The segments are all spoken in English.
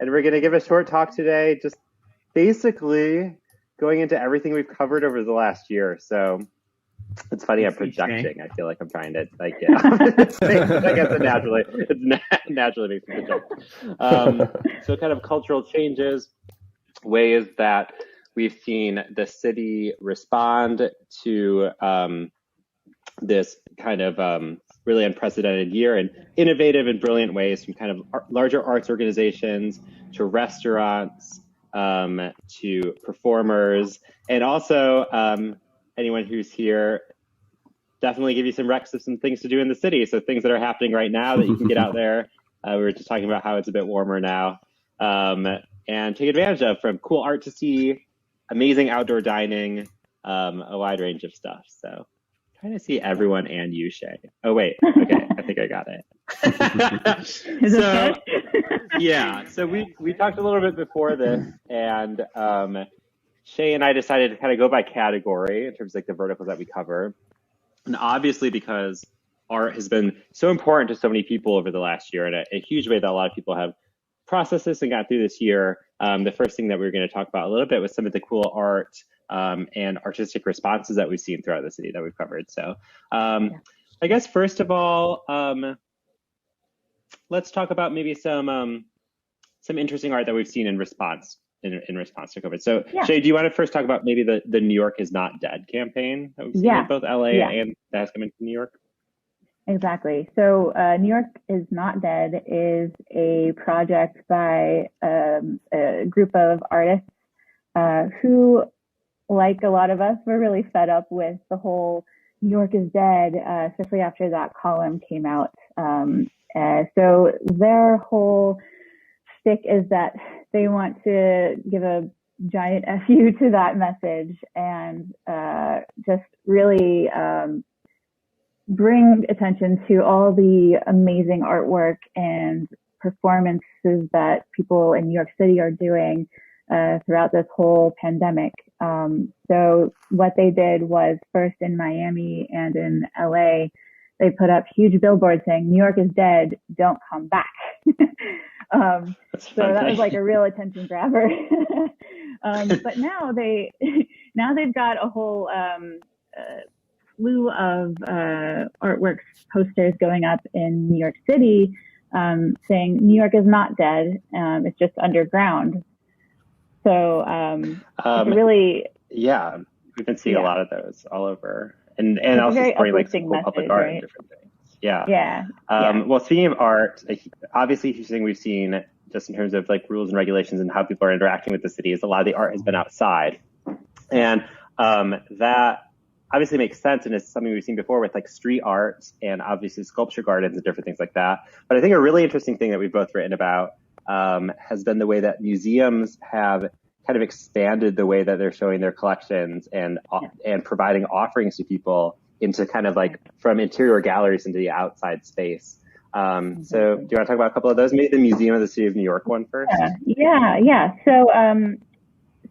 and we're going to give a short talk today, just basically going into everything we've covered over the last year. So it's funny, I'm projecting. I feel like I'm trying to, I guess it naturally makes me project. So kind of cultural changes, ways that we've seen the city respond to this kind of really unprecedented year in innovative and brilliant ways, from kind of larger arts organizations to restaurants to performers, and also anyone who's here, definitely give you some recs of some things to do in the city. So things that are happening right now that you can get out there. We were just talking about how it's a bit warmer now, and take advantage of, from cool art to see, amazing outdoor dining, a wide range of stuff. So trying to see everyone and you, Shaye. Oh, wait. Okay. I think I got it. So, yeah. So we talked a little bit before this, and Shaye and I decided to kind of go by category in terms of like the verticals that we cover. And obviously, because art has been so important to so many people over the last year, in a huge way that a lot of people have processed this and got through this year, the first thing that we were going to talk about a little bit was some of the cool art and artistic responses that we've seen throughout the city that we've covered. So I guess first of all, let's talk about maybe some interesting art that we've seen in response to COVID. So Shaye, do you want to first talk about maybe the New York is not dead campaign that we've seen in both LA and that has come into New York? Exactly. So New York is not dead is a project by a group of artists who, like a lot of us, were really fed up with the whole New York is dead, especially after that column came out. So their whole shtick is that they want to give a giant FU to that message and just really bring attention to all the amazing artwork and performances that people in New York City are doing throughout this whole pandemic. So what they did was, first in Miami and in LA, they put up huge billboards saying, "New York is dead, don't come back." So that was like a real attention grabber. But now they've got a whole slew of artworks, posters going up in New York City saying New York is not dead, it's just underground. So really, we've been seeing a lot of those all over, and also supporting like some cool public art and different things. Well, speaking of art, obviously a huge thing we've seen just in terms of like rules and regulations and how people are interacting with the city is a lot of the art has been outside, and that obviously makes sense, and it's something we've seen before with like street art and obviously sculpture gardens and different things like that. But I think a really interesting thing that we've both written about has been the way that museums have kind of expanded the way that they're showing their collections and providing offerings to people into kind of like from interior galleries into the outside space. So do you want to talk about a couple of those? Maybe the Museum of the City of New York one first. Yeah. So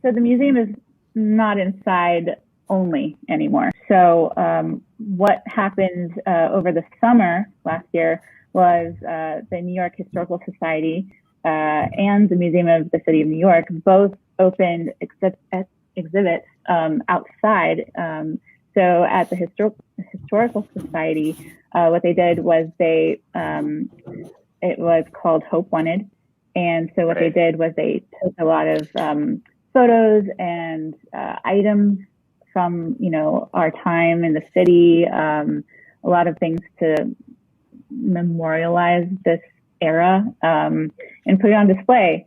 the museum is not inside only anymore. So what happened over the summer last year was the New York Historical Society and the Museum of the City of New York both opened exhibits outside. So at the Historical Society, what they did was it was called Hope Wanted. And so what they did was they took a lot of photos and items from, our time in the city, a lot of things to memorialize this era, and put it on display.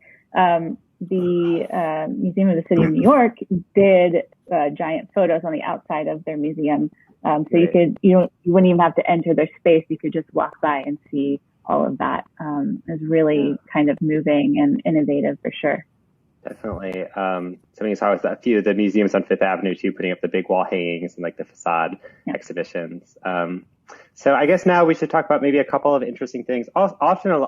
The Museum of the City of New York did giant photos on the outside of their museum. So you wouldn't even have to enter their space. You could just walk by and see all of that. It was really kind of moving and innovative for sure. Definitely. Something you saw was a few of the museums on Fifth Avenue too, putting up the big wall hangings and like the facade exhibitions. So I guess now we should talk about maybe a couple of interesting things. Often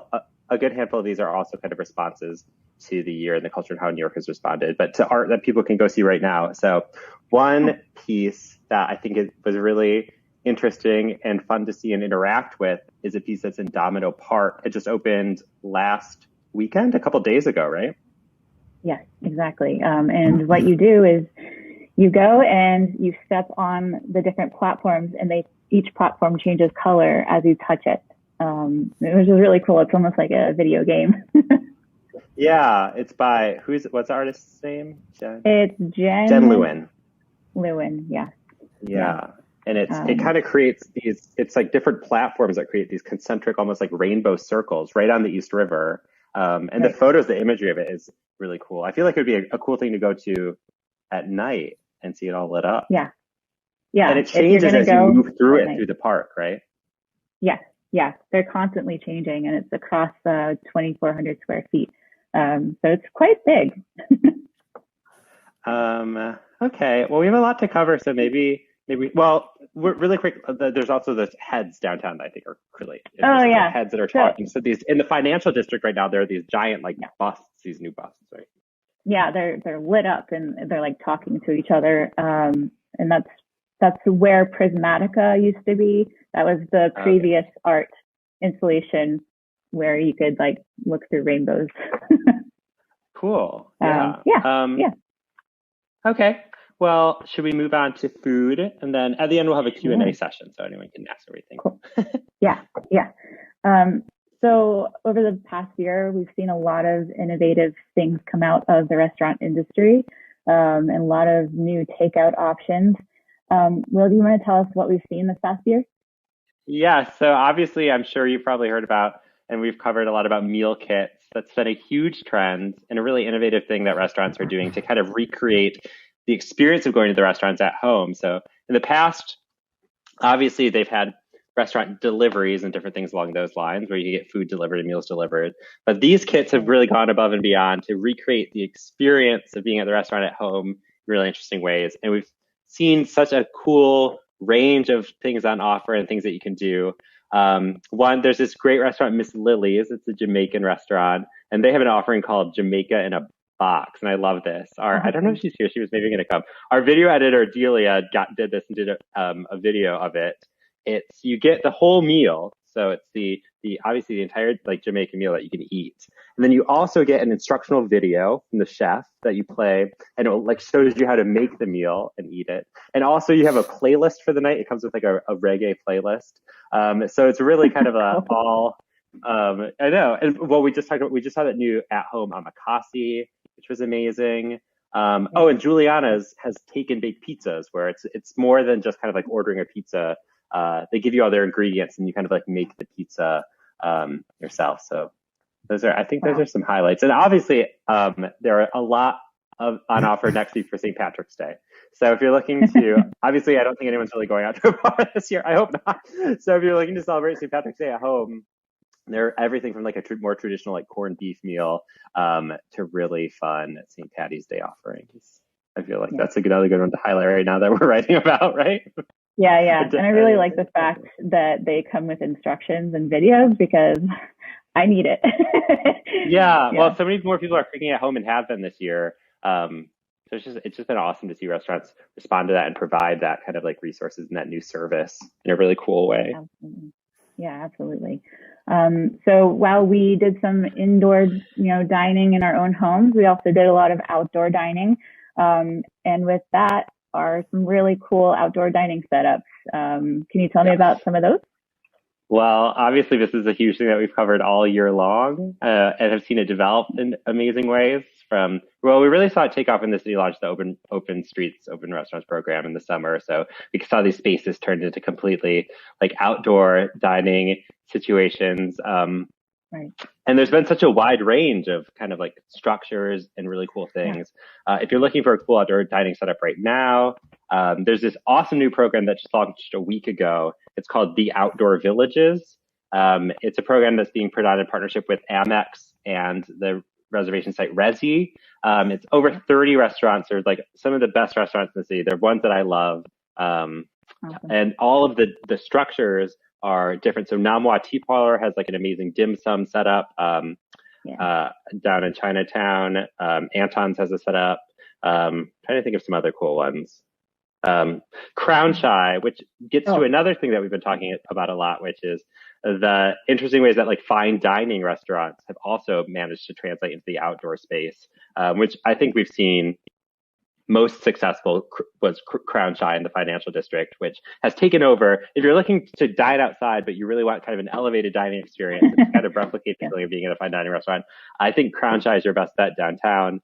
a good handful of these are also kind of responses to the year and the culture and how New York has responded, but to art that people can go see right now. So one piece that I think was really interesting and fun to see and interact with is a piece that's in Domino Park. It just opened last weekend, a couple days ago, right? Yes, exactly. And what you do is you go and you step on the different platforms, and each platform changes color as you touch it, which is really cool. It's almost like a video game. Yeah, it's by what's the artist's name? It's Jen Jen Lewin. Lewin. Yeah. Yeah. Yeah. And it kind of creates it's like different platforms that create these concentric, almost like rainbow circles right on the East River. And right. the photos, the imagery of it is really cool. I feel like it would be a cool thing to go to at night and see it all lit up. Yeah. Yeah. And it changes as you move through it through the park, right? Yes. Yes. They're constantly changing, and it's across 2,400 square feet. So it's quite big. Okay. Well, we have a lot to cover, so maybe, well, really quick, there's also the heads downtown that I think are really interesting. Oh, yeah. The heads that are talking. So these, in the financial district right now, there are these giant, like, busts, these new busts, right? Yeah, they're lit up, and they're like talking to each other. And that's where Prismatica used to be. That was the previous art installation where you could like look through rainbows. Cool. Yeah. Yeah. Okay. Well, should we move on to food? And then at the end, we'll have a Q&A session, so anyone can ask everything. Cool. Yeah. So over the past year, we've seen a lot of innovative things come out of the restaurant industry, and a lot of new takeout options. Will, do you want to tell us what we've seen this past year? Yeah, so obviously I'm sure you've probably heard about, and we've covered a lot about meal kits. That's been a huge trend and a really innovative thing that restaurants are doing to kind of recreate the experience of going to the restaurants at home. So in the past, obviously they've had restaurant deliveries and different things along those lines where you get food delivered and meals delivered. But these kits have really gone above and beyond to recreate the experience of being at the restaurant at home in really interesting ways. And we've seen such a cool range of things on offer and things that you can do. One, there's this great restaurant, Miss Lily's. It's a Jamaican restaurant, and they have an offering called Jamaica in a Box, and I love this. I don't know if she's here. She was maybe going to come. Our video editor Delia did this and did a video of it. It's you get the whole meal, so it's the obviously the entire like Jamaican meal that you can eat, and then you also get an instructional video from the chef that you play, and it like shows you how to make the meal and eat it. And also you have a playlist for the night. It comes with like a reggae playlist, so it's really kind of a all. I know, and well, we just saw that new at home omakase, which was amazing. And Juliana's has taken baked pizzas, where it's more than just kind of like ordering a pizza. They give you all their ingredients, and you kind of like make the pizza yourself. So those are some highlights. And obviously, there are a lot on offer next week for St. Patrick's Day. So if you're looking to, obviously, I don't think anyone's really going out to a bar this year. I hope not. So if you're looking to celebrate St. Patrick's Day at home, they're everything from like a more traditional like corned beef meal to really fun St. Patty's Day offerings. I feel like that's another good one to highlight right now that we're writing about, right? Yeah. And I really like the fact that they come with instructions and videos because I need it. Yeah. Well, so many more people are cooking at home and have been this year. So it's just been awesome to see restaurants respond to that and provide that kind of like resources and that new service in a really cool way. Absolutely. Yeah, absolutely. So while we did some indoor, dining in our own homes, we also did a lot of outdoor dining. And with that are some really cool outdoor dining setups. Can you tell me about some of those? Well, obviously, this is a huge thing that we've covered all year long and have seen it develop in amazing ways. We really saw it take off in the city launched the Open Streets, Open Restaurants program in the summer. So we saw these spaces turned into completely like outdoor dining situations. Right. And there's been such a wide range of kind of like structures and really cool things. If you're looking for a cool outdoor dining setup right now, there's this awesome new program that just launched a week ago. It's called The Outdoor Villages. It's a program that's being put on in partnership with Amex and the reservation site Resi. It's over 30 restaurants. They're like some of the best restaurants in the city. They're ones that I love. Awesome. And all of the structures are different. So Namwa Tea Parlor has like an amazing dim sum setup down in Chinatown. Anton's has a setup. Trying to think of some other cool ones. Crown Shy, which gets to another thing that we've been talking about a lot, which is the interesting ways that like fine dining restaurants have also managed to translate into the outdoor space, which I think we've seen most successful was Crown Shy in the financial district, which has taken over. If you're looking to dine outside, but you really want kind of an elevated dining experience and kind of replicate the feeling of being in a fine dining restaurant, I think Crown Shy is your best bet downtown.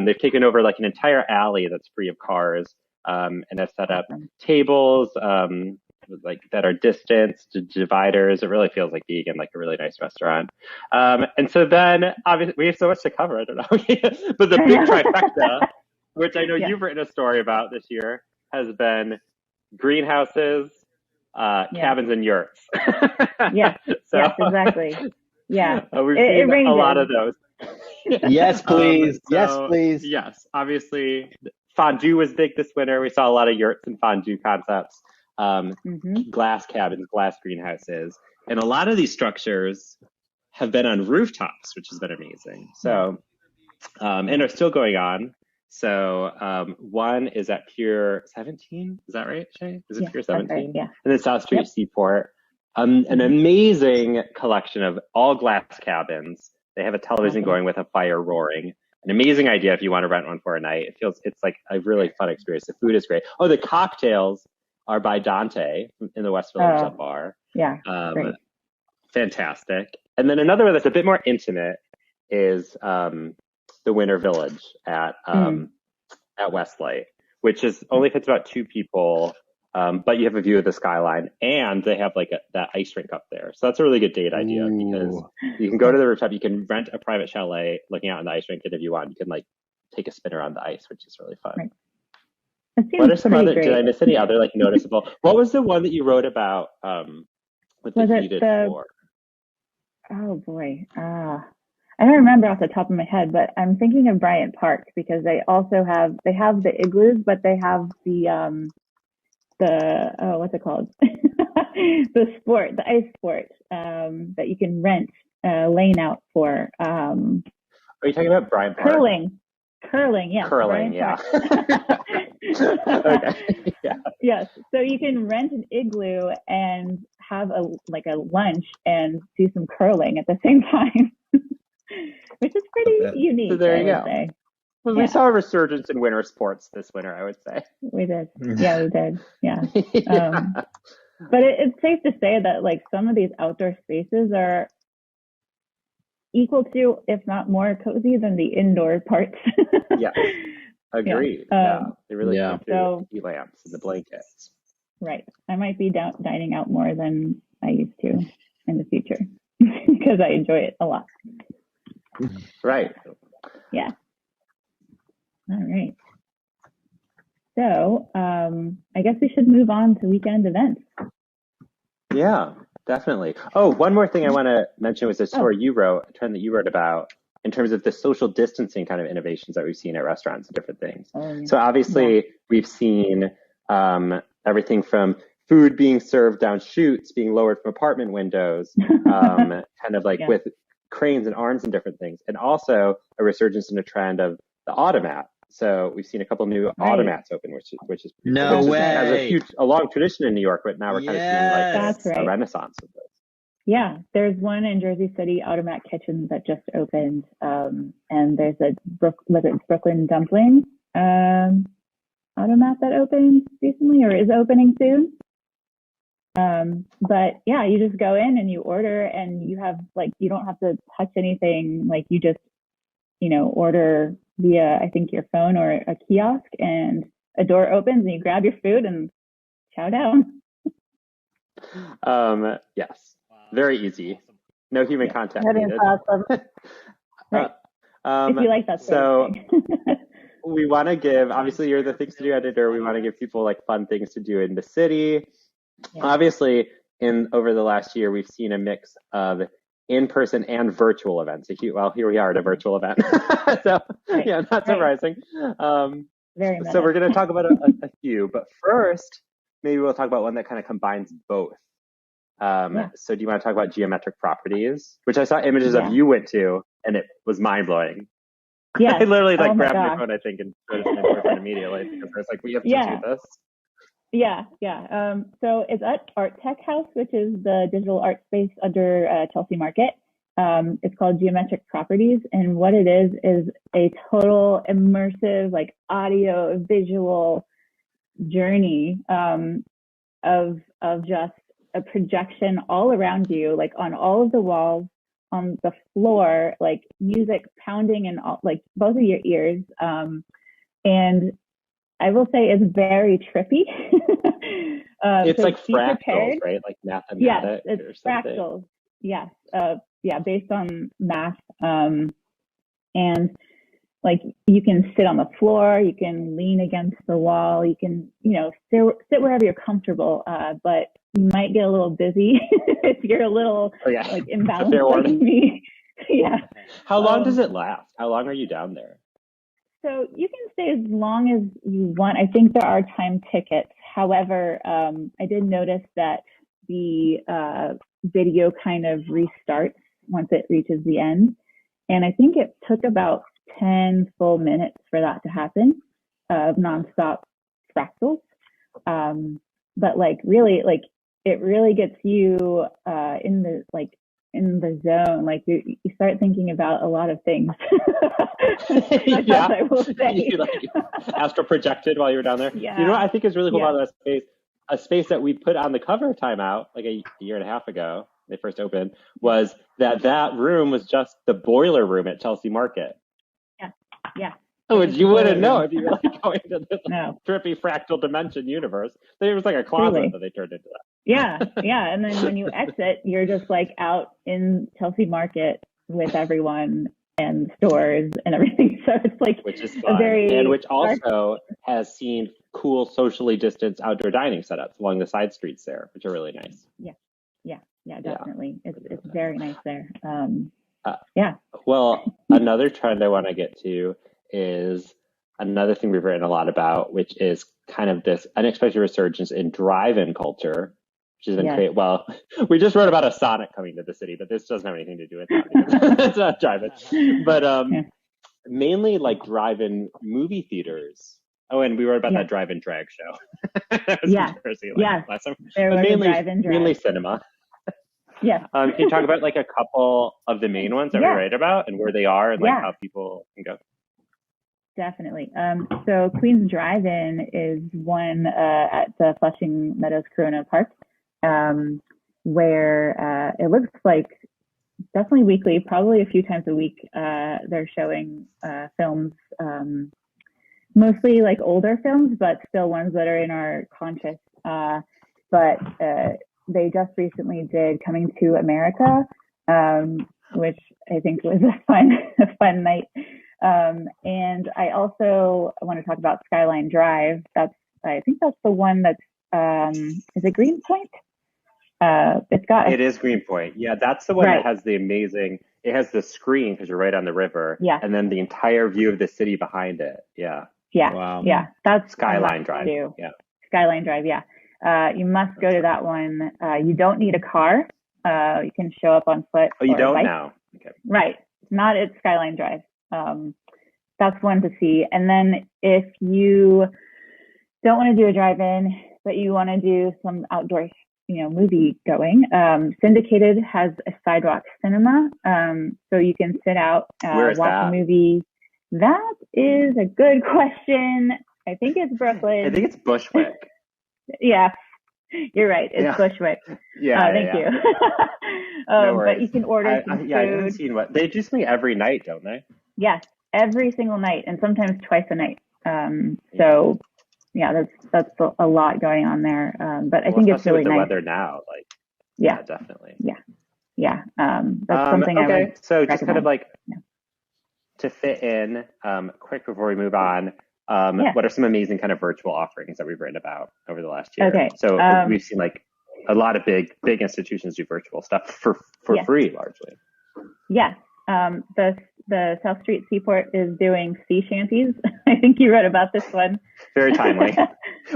They've taken over like an entire alley that's free of cars, and have set up tables like that are distanced, dividers. It really feels like being in like a really nice restaurant. And so then obviously we have so much to cover. I don't know, but the big trifecta, which I know you've written a story about this year, has been greenhouses, cabins, and yurts. Yes, yes, exactly. Yeah, we've seen a lot of those. Yes, please. Yes, please. Yes, obviously, fondue was big this winter. We saw a lot of yurts and fondue concepts, glass cabins, glass greenhouses, and a lot of these structures have been on rooftops, which has been amazing. So, and are still going on. So one is at Pier 17. Is that right, Shaye? Is it Pier 17? Right, yeah. And then South Street Seaport. An amazing collection of all glass cabins. They have a television going with a fire roaring. An amazing idea if you want to rent one for a night. It's like a really fun experience. The food is great. Oh, the cocktails are by Dante in the West Village Sub Bar. Yeah, great. Fantastic. And then another one that's a bit more intimate is the Winter Village at Westlight, which is only fits about 2 people, but you have a view of the skyline, and they have like that ice rink up there. So that's a really good date idea because you can go to the rooftop, you can rent a private chalet looking out on the ice rink, and if you want, you can like take a spin around the ice, which is really fun. Right. What are some other? Did I miss any other like noticeable? What was the one that you wrote about with the heated floor? Oh boy. I don't remember off the top of my head, but I'm thinking of Bryant Park because they also have the igloos, but they have the what's it called? the ice sport that you can rent lane out for. Are you talking about Bryant Park? Curling, yeah. Curling, yeah. Okay. Yeah. Yes. So you can rent an igloo and have a lunch and do some curling at the same time. Which is pretty unique. So there you go. Well, we saw a resurgence in winter sports this winter, I would say. We did. Yeah, we did. Yeah. But it's safe to say that like some of these outdoor spaces are equal to, if not more cozy than the indoor parts. Yeah. Agreed. They really come through the lamps and the blankets. Right. I might be dining out more than I used to in the future because I enjoy it a lot. Right. Yeah. All right. So I guess we should move on to weekend events. Yeah, definitely. Oh, one more thing I want to mention was a story you wrote, a trend that you wrote about in terms of the social distancing kind of innovations that we've seen at restaurants and different things. So obviously we've seen everything from food being served down chutes, being lowered from apartment windows, kind of like with cranes and arms and different things, and also a resurgence in a trend of the automat. So we've seen a couple new automats open, which is a long tradition in New York, but now we're kind of seeing like a renaissance of this. Yeah, there's one in Jersey City, Automat Kitchen, that just opened, and there's a Brooklyn Dumpling automat that opened recently or is opening soon. But yeah, you just go in and you order, and you have you don't have to touch anything. Like you just order via I think your phone or a kiosk, and a door opens and you grab your food and chow down. Yes. Very easy. No human contact that needed. Is awesome. Right. If you like that. So we want to give, obviously you're the Things to Do editor. We want to give people like fun things to do in the city. Yeah. Obviously over the last year, we've seen a mix of in-person and virtual events. Well, here we are at a virtual event. So not surprising. Very meta. So we're going to talk about a few, but first, maybe we'll talk about one that kind of combines both. So do you want to talk about geometric properties, which I saw images of you went to, and it was mind blowing. Yeah, I literally grabbed my phone, I think, and put it in immediately because I was like, we have to do this. Yeah, yeah. So it's at Art Tech House, which is the digital art space under Chelsea Market. It's called Geometric Properties, and what it is a total immersive, like audio visual journey of just a projection all around you, like on all of the walls, on the floor, like music pounding in all, like both of your ears. And I will say it's very trippy. It's so like fractals, prepared. right? Like mathematics Yes, it's or something. fractals. Yes. Yeah, based on math. And like you can sit on the floor, you can lean against the wall, you can, sit wherever you're comfortable. But you might get a little dizzy if you're a little like imbalanced like me. Yeah. How long does it last? How long are you down there? So you can stay as long as you want. I think there are time tickets. However, I did notice that the video kind of restarts once it reaches the end. And I think it took about 10 full minutes for that to happen, of nonstop fractals. But like really, like it really gets you in the zone. Like you start thinking about a lot of things. Yeah, I will say. You like astral projected while you were down there. Yeah. You know what I think is really cool about that space? A space that we put on the cover of Time Out like a year and a half ago, they first opened, was that room was just the boiler room at Chelsea Market. Yeah. Which you wouldn't know if you were like going to this trippy fractal dimension universe. It was like a closet that they turned into that. Yeah. And then when you exit, you're just like out in Chelsea Market with everyone and stores and everything. So it's like, which is fun, and which also has seen cool socially distanced outdoor dining setups along the side streets there, which are really nice. Yeah, definitely. It's very nice there. Well, another trend I want to get to is another thing we've written a lot about, which is kind of this unexpected resurgence in drive-in culture, which has been great. Well, we just wrote about a Sonic coming to the city, but this doesn't have anything to do with that. It's not drive-in, but mainly like drive-in movie theaters. Oh, and we wrote about that drive-in drag show. Last time. Mainly cinema. Yeah. Can you talk about like a couple of the main ones that we write about and where they are and like how people can go? Definitely. So Queens Drive-In is one at the Flushing Meadows Corona Park, where it looks like definitely weekly, probably a few times a week. They're showing films, mostly like older films, but still ones that are in our conscious. But they just recently did Coming to America, which I think was a fun night. And I also want to talk about Skyline Drive. I think that's the one that's, is it Greenpoint? It is Greenpoint. Yeah, that's the one that has the amazing, it has the screen because you're right on the river. Yeah. And then the entire view of the city behind it. Yeah. Yeah. Wow. Yeah. That's Skyline Drive. Yeah. Skyline Drive. Yeah. You must go to that one. You don't need a car. You can show up on foot. Oh, you don't now? Okay. Right. Not at Skyline Drive. That's one to see. And then if you don't want to do a drive-in, but you want to do some outdoor, movie going, Syndicated has a sidewalk cinema. So you can sit out, watch a movie. That is a good question. I think it's Brooklyn. I think it's Bushwick. Yeah, you're right. It's Bushwick. Thank you. No but you can order some food. I haven't seen what they do something every night, don't they? Yes, every single night, and sometimes twice a night. So that's a lot going on there. But I think it's really with the nice. Weather now, definitely. That's something I would so just kind of like to fit in, quick before we move on. What are some amazing kind of virtual offerings that we've written about over the last year? Okay. So we've seen like a lot of big institutions do virtual stuff for free, largely. Yes. The South Street Seaport is doing sea shanties. I think you read about this one. Very timely.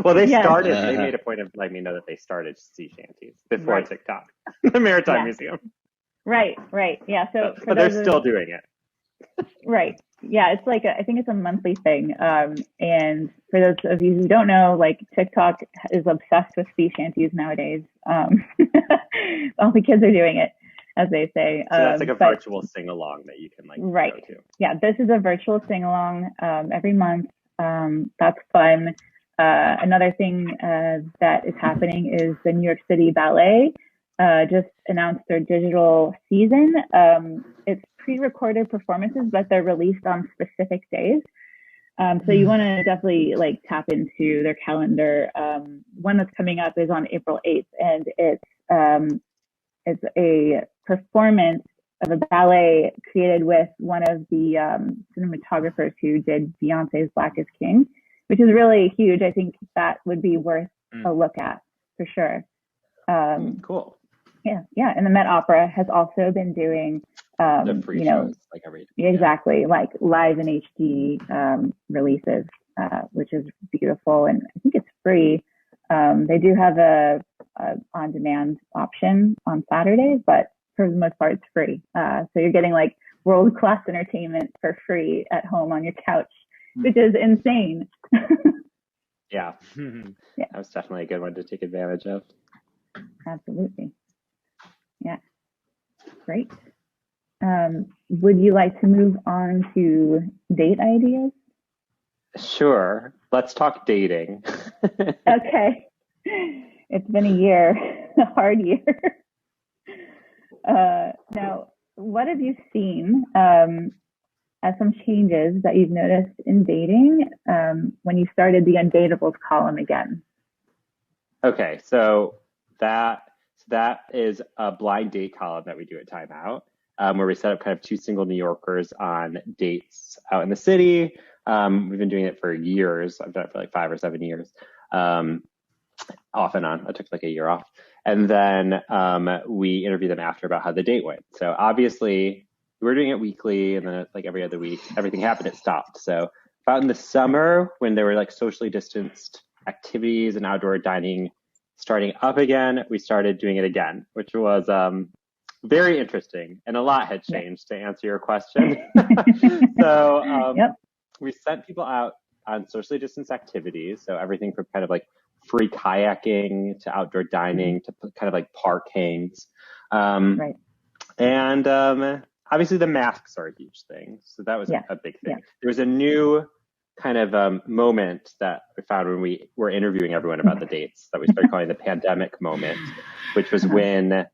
Well, they started. They made a point of letting me know that they started sea shanties before TikTok, the Maritime Museum. Right. Yeah. So, but they're still doing it. Right. Yeah, it's like I think it's a monthly thing. And for those of you who don't know, like TikTok is obsessed with sea shanties nowadays. All the kids are doing it, as they say. So that's like a virtual sing along that you can like right. go to. Yeah, this is a virtual sing along every month. That's fun. Another thing that is happening is the New York City Ballet just announced their digital season. It's pre-recorded performances, but they're released on specific days. So you want to definitely like tap into their calendar. One that's coming up is on April 8th, and it's a performance of a ballet created with one of the cinematographers who did Beyonce's Black is King, which is really huge. I think that would be worth a look at for sure. Cool. Yeah. And the Met Opera has also been doing, the free shows, like exactly, like live in HD releases, which is beautiful, and I think it's free. They do have a on-demand option on Saturdays, but for the most part, it's free. So you're getting like world-class entertainment for free at home on your couch, which is insane. Yeah, that was definitely a good one to take advantage of. Absolutely. Yeah, great. Would you like to move on to date ideas? Sure. Let's talk dating. Okay. It's been a year, a hard year. Now, what have you seen as some changes that you've noticed in dating when you started the Undateables column again? Okay, so that is a blind date column that we do at Time Out, where we set up kind of two single New Yorkers on dates out in the city. We've been doing it for years. I've done it for like 5 or 7 years, off and on. I took like a year off. And then we interview them after about how the date went. So obviously we were doing it weekly, and then like every other week, everything happened, it stopped. So about in the summer, when there were like socially distanced activities and outdoor dining starting up again, we started doing it again, which was very interesting, and a lot had changed to answer your question. So we sent people out on socially distanced activities. So everything from kind of like free kayaking to outdoor dining to kind of like park hangs. And obviously the masks are a huge thing. So that was a big thing. There was a new kind of moment that we found when we were interviewing everyone about the dates that we started calling the pandemic moment, which was when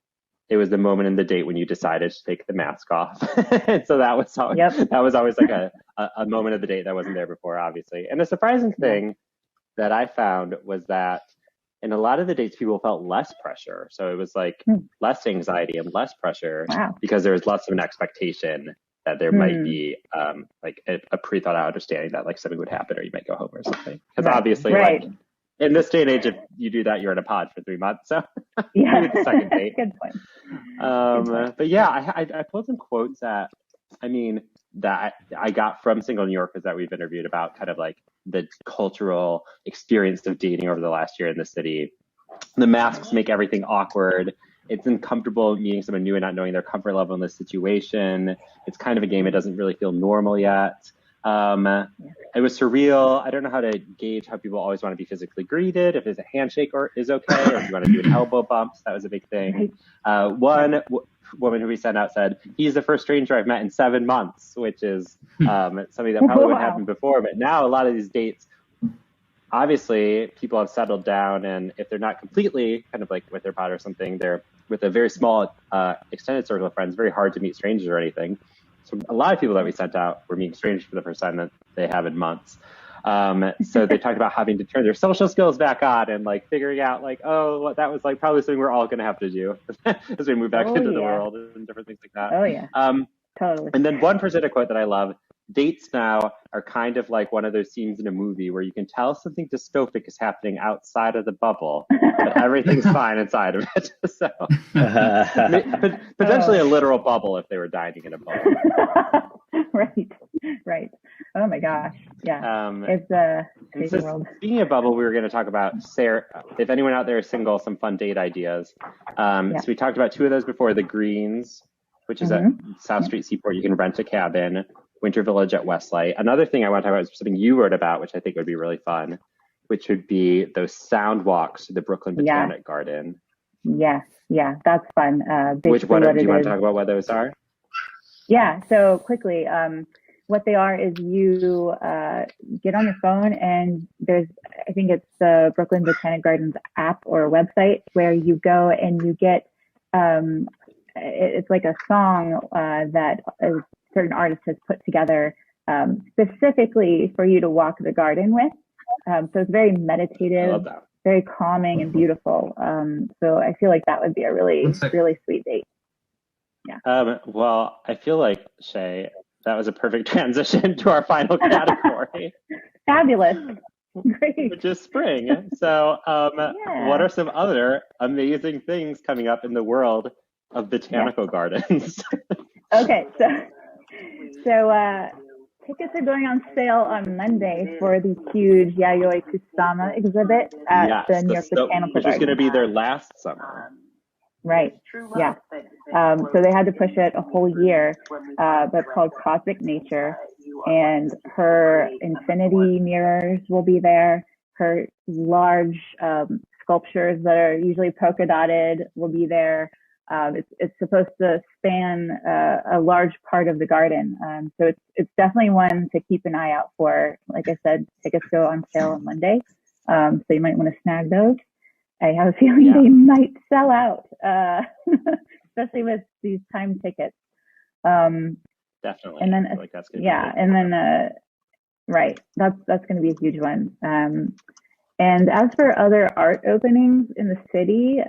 it was the moment in the date when you decided to take the mask off. And so that was always like a moment of the date that wasn't there before, obviously. And the surprising thing that I found was that in a lot of the dates, people felt less pressure. So it was like less anxiety and less pressure because there was less of an expectation that there might be like a pre-thought out understanding that like something would happen or you might go home or something. Because obviously like in this day and age, if you do that, you're in a pod for 3 months. So maybe the second date. Good point. But yeah, I pulled some quotes that I got from single New Yorkers that we've interviewed about kind of like the cultural experience of dating over the last year in the city. The masks make everything awkward. It's uncomfortable meeting someone new and not knowing their comfort level in this situation. It's kind of a game. It doesn't really feel normal yet. It was surreal. I don't know how to gauge how people always want to be physically greeted, if it's a handshake is okay, or if you want to do an elbow bump. That was a big thing. One woman who we sent out said, he's the first stranger I've met in 7 months, which is something that probably wouldn't happen before. But now a lot of these dates, obviously people have settled down, and if they're not completely kind of like with their pod or something, they're with a very small extended circle of friends, very hard to meet strangers or anything. So a lot of people that we sent out were meeting strangers for the first time that they have in months. So they talked about having to turn their social skills back on and like figuring out like, oh, that was like probably something we're all going to have to do as we move back into the world and different things like that. Oh yeah, totally. And then one person, a quote that I love, dates now are kind of like one of those scenes in a movie where you can tell something dystopic is happening outside of the bubble, but everything's fine inside of it. So potentially a literal bubble if they were dining in a bubble. Right. Oh my gosh. Yeah. It's a crazy world. Speaking of bubble, we were going to talk about, Sarah, if anyone out there is single, some fun date ideas. So we talked about 2 of those before. The Greens, which is at South Street Seaport. You can rent a cabin. Winter Village at Westlight. Another thing I want to talk about is something you wrote about, which I think would be really fun, which would be those sound walks to the Brooklyn Botanic Garden. Yes, yeah, that's fun. Do you want to talk about what those are? Yeah, so quickly, what they are is you get on your phone and I think it's the Brooklyn Botanic Gardens app or website where you go and you get, it's like a song that a certain artist has put together specifically for you to walk the garden with. So it's very meditative, very calming and beautiful. So I feel like that would be a really sweet date. Yeah. Well, I feel like, Shaye, that was a perfect transition to our final category. Fabulous. Great. Which is spring. So what are some other amazing things coming up in the world of botanical gardens? Okay, so tickets are going on sale on Monday for the huge Yayoi Kusama exhibit at the New York Botanical Garden. Which is going to be their last summer. Right. Yeah. So they had to push it a whole year, but it's called Cosmic Nature. And her infinity mirrors will be there. Her large sculptures that are usually polka dotted will be there. It's supposed to span a large part of the garden. So it's definitely one to keep an eye out for. Like I said, tickets go on sale on Monday. So you might want to snag those. I have a feeling they might sell out, especially with these time tickets. Definitely. And then, I feel like that's gonna be and then, right, that's going to be a huge one. And as for other art openings in the city,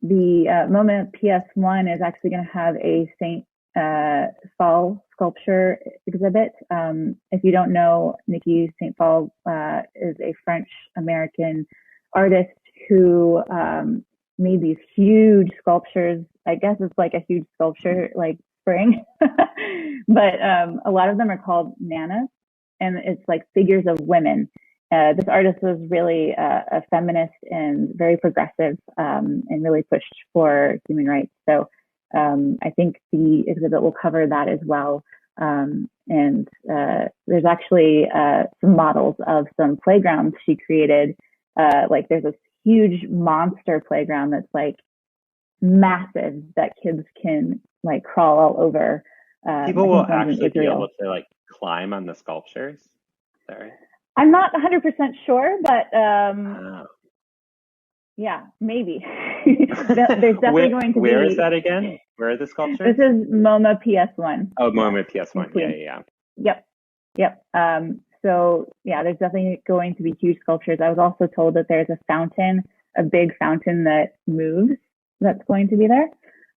the MoMA PS1 is actually going to have a St. Paul sculpture exhibit. If you don't know, Nikki St. Paul is a French-American artist who made these huge sculptures. I guess it's like a huge sculpture, like spring, but a lot of them are called nanas, and it's like figures of women. This artist was really a feminist and very progressive and really pushed for human rights. So I think the exhibit will cover that as well. And there's actually some models of some playgrounds she created. Like there's this huge monster playground that's like massive that kids can like crawl all over. People will actually be able to like climb on the sculptures. Sorry. I'm not 100% sure, but yeah, maybe. There's definitely going to be. Where is that again? Where are the sculptures? This is MoMA PS1. Oh, MoMA PS1. Yeah. Yep. So yeah, there's definitely going to be huge sculptures. I was also told that there's a fountain, a big fountain that moves, that's going to be there.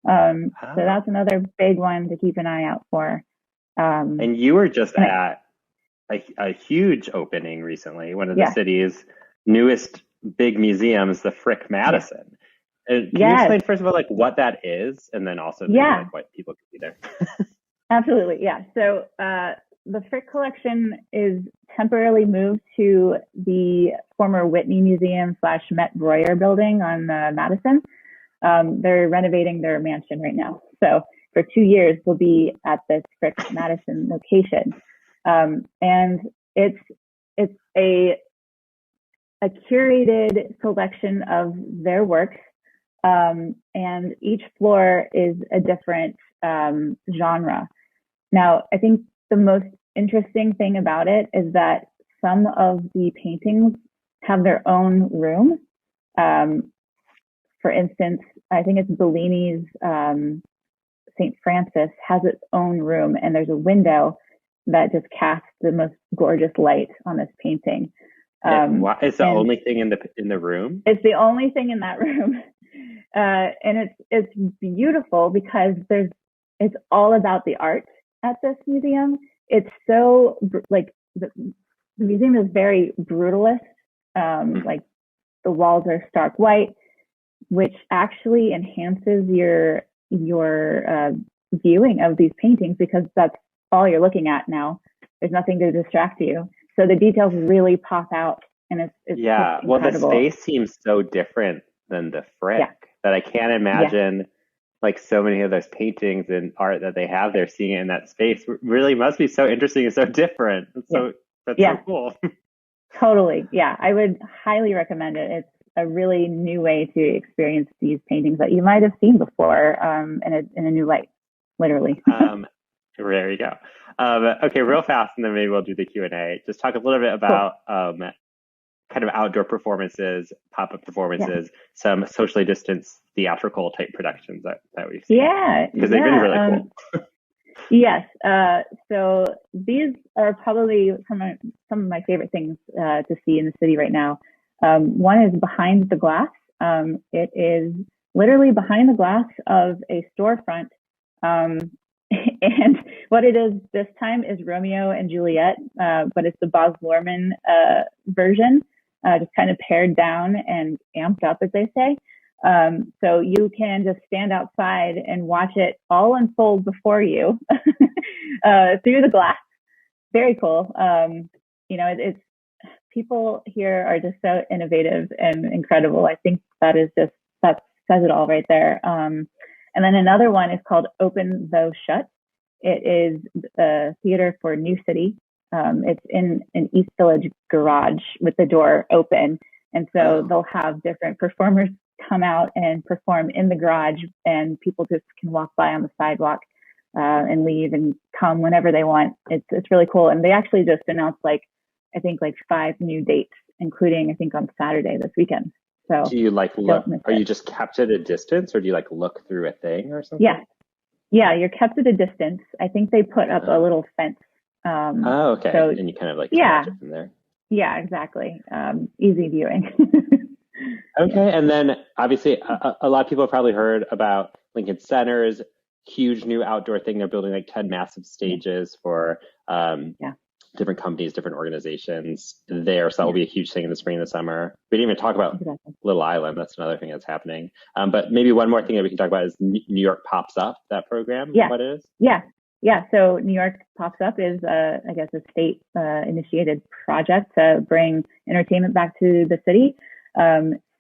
So that's another big one to keep an eye out for. And you were just at a huge opening recently, one of the city's newest big museums, the Frick Madison. Can you explain first of all like what that is, and then also like what people can see there? Absolutely, yeah. So the Frick collection is temporarily moved to the former Whitney Museum / Met Breuer building on Madison. They're renovating their mansion right now. So for 2 years, we'll be at this Frick Madison location. And it's a curated selection of their works. And each floor is a different genre. Now, I think the most interesting thing about it is that some of the paintings have their own room. For instance, I think it's Bellini's St. Francis has its own room, and there's a window that just casts the most gorgeous light on this painting. It's the only thing in the room? It's the only thing in that room. And it's beautiful because it's all about the art at this museum. It's so like the museum is very brutalist. Like the walls are stark white, which actually enhances your viewing of these paintings because that's all you're looking at now. There's nothing to distract you. So the details really pop out, and it's well, the space seems so different than the Frick that I can't imagine like so many of those paintings and art that they have there, seeing it in that space really must be so interesting and so different. So that's so cool. Totally. Yeah. I would highly recommend it. It's a really new way to experience these paintings that you might have seen before in a new light, literally. There you go. Okay, real fast, and then maybe we'll do the Q&A. Just talk a little bit about kind of outdoor performances, pop-up performances, some socially distanced theatrical type productions that we've seen. Yeah. Because they've been really cool. Yes. So these are probably some of my favorite things to see in the city right now. One is Behind the Glass. It is literally behind the glass of a storefront. And what it is this time is Romeo and Juliet, but it's the Baz Luhrmann version, just kind of pared down and amped up, as they say. So you can just stand outside and watch it all unfold before you through the glass. Very cool. It's people here are just so innovative and incredible. I think that says it all right there. And then another one is called Open Though Shut. It is a theater for New City. It's in an East Village garage with the door open. And so they'll have different performers come out and perform in the garage, and people just can walk by on the sidewalk and leave and come whenever they want. It's really cool. And they actually just announced I think 5 new dates, including I think on Saturday this weekend. So do you look? Are you just kept at a distance, or do you look through a thing or something? Yeah, you're kept at a distance. I think they put up a little fence. Okay. So, and you kind of watch it from there. Yeah, exactly. Easy viewing. Okay, and then obviously a lot of people have probably heard about Lincoln Center's huge new outdoor thing. They're building 10 massive stages for different companies, different organizations there. So that will be a huge thing in the spring and the summer. We didn't even talk about Little Island. That's another thing that's happening. But maybe one more thing that we can talk about is New York Pops Up, that program. Yeah. What is? Yeah. So New York Pops Up is, I guess, a state initiated project to bring entertainment back to the city.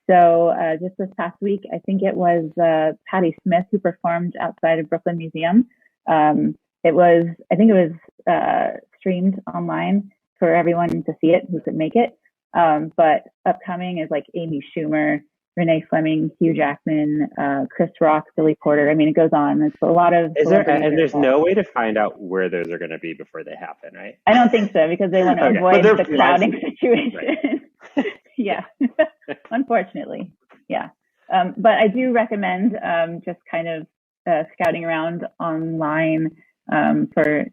So just this past week, I think it was Patti Smith who performed outside of Brooklyn Museum. It was streamed online for everyone to see it who could make it. But upcoming is Amy Schumer, Renee Fleming, Hugh Jackman, Chris Rock, Billy Porter. I mean, it goes on. It's a lot of. And there's no way to find out where those are going to be before they happen, right? I don't think so, because they want to avoid the crowding situation. Right. Yeah, unfortunately. Yeah. But I do recommend just kind of scouting around online for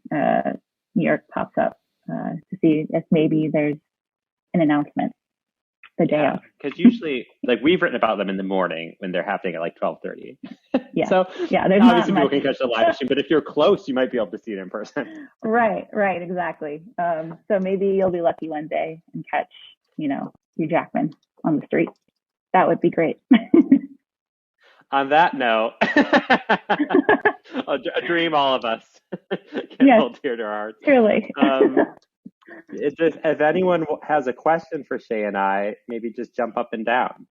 New York Pops Up to see if maybe there's an announcement the day of. Because usually, we've written about them in the morning when they're happening at 12:30. Yeah. So there's obviously not people can catch the live stream, but if you're close, you might be able to see it in person. Right, exactly. So maybe you'll be lucky one day and catch, Hugh Jackman on the street. That would be great. On that note, a dream all of us can hold dear to our hearts. Truly. If anyone has a question for Shaye and I, maybe just jump up and down.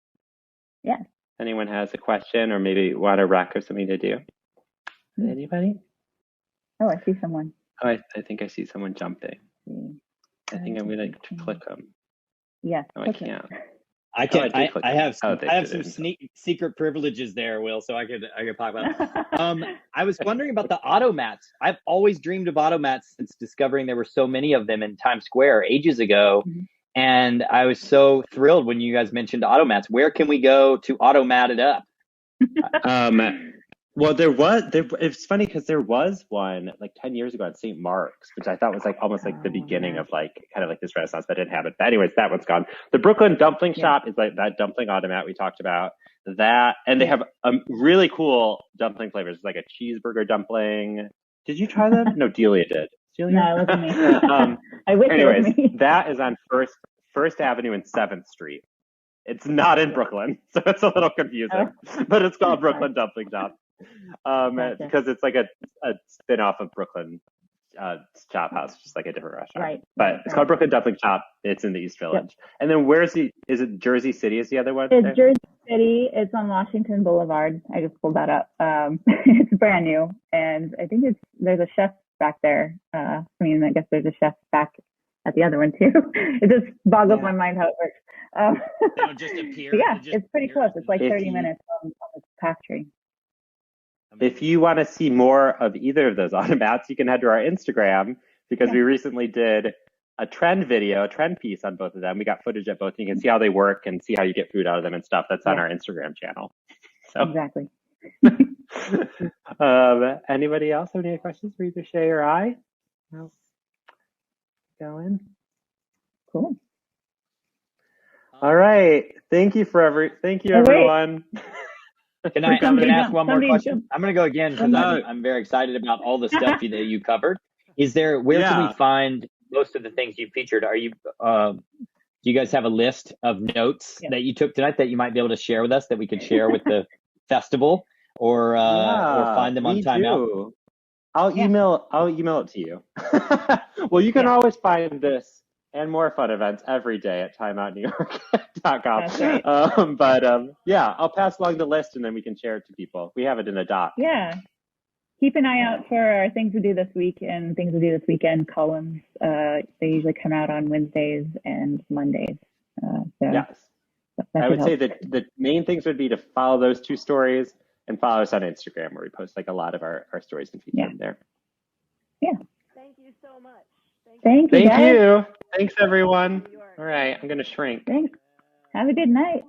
Yeah. Anyone has a question or maybe want a rec or something to do? Anybody? Oh, I see someone. Oh, I think I see someone jumping. I think I'm going to click them. Yes. No, I can't. I have some secret privileges there, Will, so I could talk about it. I was wondering about the automats. I've always dreamed of automats since discovering there were so many of them in Times Square ages ago. Mm-hmm. And I was so thrilled when you guys mentioned automats. Where can we go to automat it up? Well, it's funny because there was one 10 years ago at St. Mark's, which I thought was almost the beginning of kind of this renaissance, but it didn't happen. But anyways, that one's gone. The Brooklyn Dumpling Shop is that dumpling automat we talked about. That, and they have really cool dumpling flavors. It's a cheeseburger dumpling. Did you try them? No, Delia did. Delia? No, it wasn't me. I wish it was me. That is on First Avenue and 7th Street. It's not in Brooklyn, so it's a little confusing, but it's called Brooklyn Dumpling Shop. Because it's a spin-off of Brooklyn chop house, just like a different restaurant. Right. But it's called Brooklyn Dumpling Shop. It's in the East Village. Yep. And then is it Jersey City is the other one? It's Jersey City. It's on Washington Boulevard. I just pulled that up. It's brand new. And I think there's a chef back there. I guess there's a chef back at the other one too. It just boggles my mind how it works. They'll just appear. It's pretty close. It's like 30 minutes on the path tree. If you want to see more of either of those automats, you can head to our Instagram because we recently did a trend piece on both of them. We got footage at both. You can see how they work and see how you get food out of them and stuff. That's on our Instagram channel. So. Exactly. Anybody else have any questions for either Shaye or I? No. Going. Cool. All right. Thank you everyone. Can I ask one more question? I'm going to go again because I'm very excited about all the stuff that you covered. Where can we find most of the things you featured? Do you guys have a list of notes that you took tonight that you might be able to share with us that we could share with the festival or find them on Timeout? I'll email it to you. Well, you can always find this and more fun events every day at timeoutnewyork.com. That's right. I'll pass along the list and then we can share it to people. We have it in a doc. Yeah. Keep an eye out for our things to do this week and things to do this weekend columns. They usually come out on Wednesdays and Mondays. Yes. I would say that the main things would be to follow those two stories and follow us on Instagram where we post like a lot of our stories and feature them there. Yeah. Thank you so much. Thank you. Thank you. Thanks, everyone. All right. I'm going to shrink. Thanks. Have a good night.